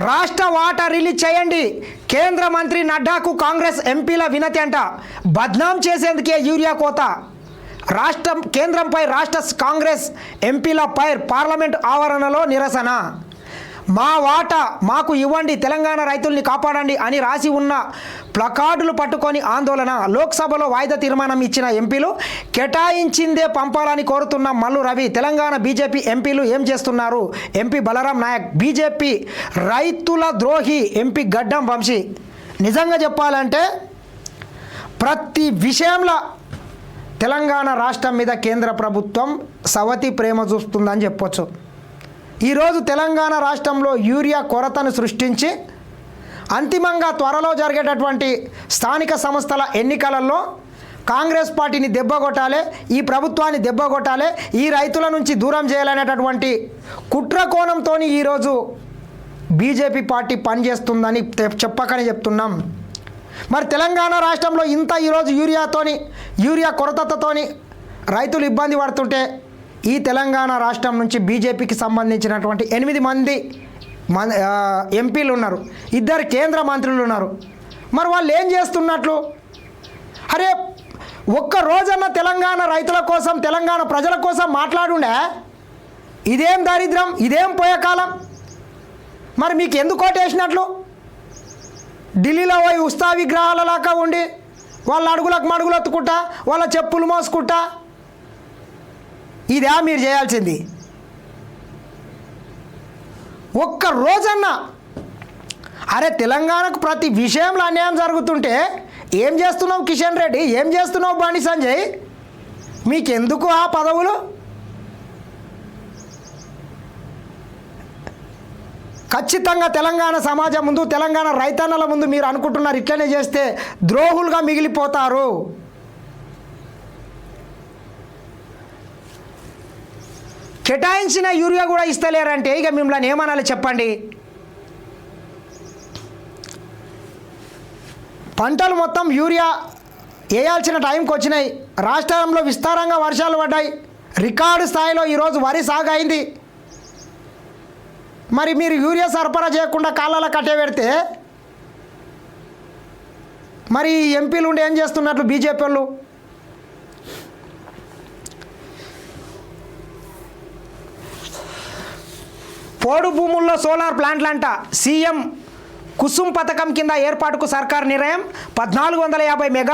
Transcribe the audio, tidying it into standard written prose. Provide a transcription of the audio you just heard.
రాష్ట్ర వాటా రిలీజ్ చేయండి. కేంద్ర మంత్రి నడ్డాకు కాంగ్రెస్ ఎంపీల వినతి అంట. బద్నాం చేసేందుకే యూరియా కోత. కేంద్రంపై రాష్ట్ర కాంగ్రెస్ ఎంపీలపై పార్లమెంట్ ఆవరణలో నిరసన. మా వాటా మాకు ఇవ్వండి, తెలంగాణ రైతుల్ని కాపాడండి అని రాసి ఉన్న ప్లకార్డులు పట్టుకొని ఆందోళన. లోక్సభలో వాయిదా తీర్మానం ఇచ్చిన ఎంపీలు కేటాయించిందే పంపాలని కోరుతున్న మల్లు రవి. తెలంగాణ బీజేపీ ఎంపీలు ఏం చేస్తున్నారు? ఎంపీ బలరాం నాయక్ బీజేపీ రైతుల ద్రోహి ఎంపీ గడ్డం వంశీ. నిజంగా చెప్పాలంటే ప్రతి విషయంలో తెలంగాణ రాష్ట్రం మీద కేంద్ర ప్రభుత్వం సవతి ప్రేమ చూస్తుందని చెప్పొచ్చు. ఈరోజు తెలంగాణ రాష్ట్రంలో యూరియా కొరతను సృష్టించి అంతిమంగా త్వరలో జరిగేటటువంటి స్థానిక సంస్థల ఎన్నికలలో కాంగ్రెస్ పార్టీని దెబ్బకొట్టాలి, ఈ ప్రభుత్వాన్ని దెబ్బకొట్టాలి, ఈ రైతుల నుంచి దూరం చేయాలనేటటువంటి కుట్ర కోణంతో ఈరోజు బీజేపీ పార్టీ పనిచేస్తుందని చెప్పకనే చెప్తున్నాం. మరి తెలంగాణ రాష్ట్రంలో ఇంత ఈరోజు యూరియా కొరతతోని రైతులు ఇబ్బంది పడుతుంటే ఈ తెలంగాణ రాష్ట్రం నుంచి బీజేపీకి సంబంధించినటువంటి 8 మంది ఎంపీలు ఉన్నారు, 2 కేంద్ర మంత్రులు ఉన్నారు. మరి వాళ్ళు ఏం చేస్తున్నట్లు? అరే ఒక్క రోజన్న తెలంగాణ రైతుల కోసం, తెలంగాణ ప్రజల కోసం మాట్లాడుండే. ఇదేం దారిద్రం, ఇదేం పోయే కాలం. మరి మీకు ఎందుకు ఓటేసినట్లు? ఢిల్లీలో పోయి ఉత్సవ విగ్రహాలలాగా ఉండి వాళ్ళ అడుగులకు మడుగులు ఎత్తుకుంటా, వాళ్ళ చెప్పులు మోసుకుంటా, ఇదే మీరు చేయాల్సింది. ఒక్క రోజన్నా అరే తెలంగాణకు ప్రతి విషయంలో అన్యాయం జరుగుతుంటే ఏం చేస్తున్నావు కిషన్ రెడ్డి, ఏం చేస్తున్నావు బండి సంజయ్? మీకెందుకు ఆ పదవులు? ఖచ్చితంగా తెలంగాణ సమాజం ముందు, తెలంగాణ రైతన్నల ముందు మీరు అనుకుంటున్నారు ఇట్లనే చేస్తే ద్రోహులుగా మిగిలిపోతారు. కేటాయించిన యూరియా కూడా ఇస్తలేరంటే ఇక మిమ్మల్ని ఏమనాలి చెప్పండి? పంటలు మొత్తం యూరియా వేయాల్సిన టైంకి వచ్చినాయి. రాష్ట్రంలో విస్తారంగా వర్షాలు పడ్డాయి. రికార్డు స్థాయిలో ఈరోజు వరి సాగు అయింది. మరి మీరు యూరియా సరఫరా చేయకుండా కాళ్ళలో కట్టబెడితే మరి ఎంపీలు ఉండి ఏం చేస్తున్నట్లు బీజేపీ వాళ్ళు? పోడు భూముల్లో సోలార్ ప్లాంట్లంట. సీఎం కుసుమ్ పథకం కింద ఏర్పాటుకు సర్కార్ నిర్ణయం. 1450 మెగా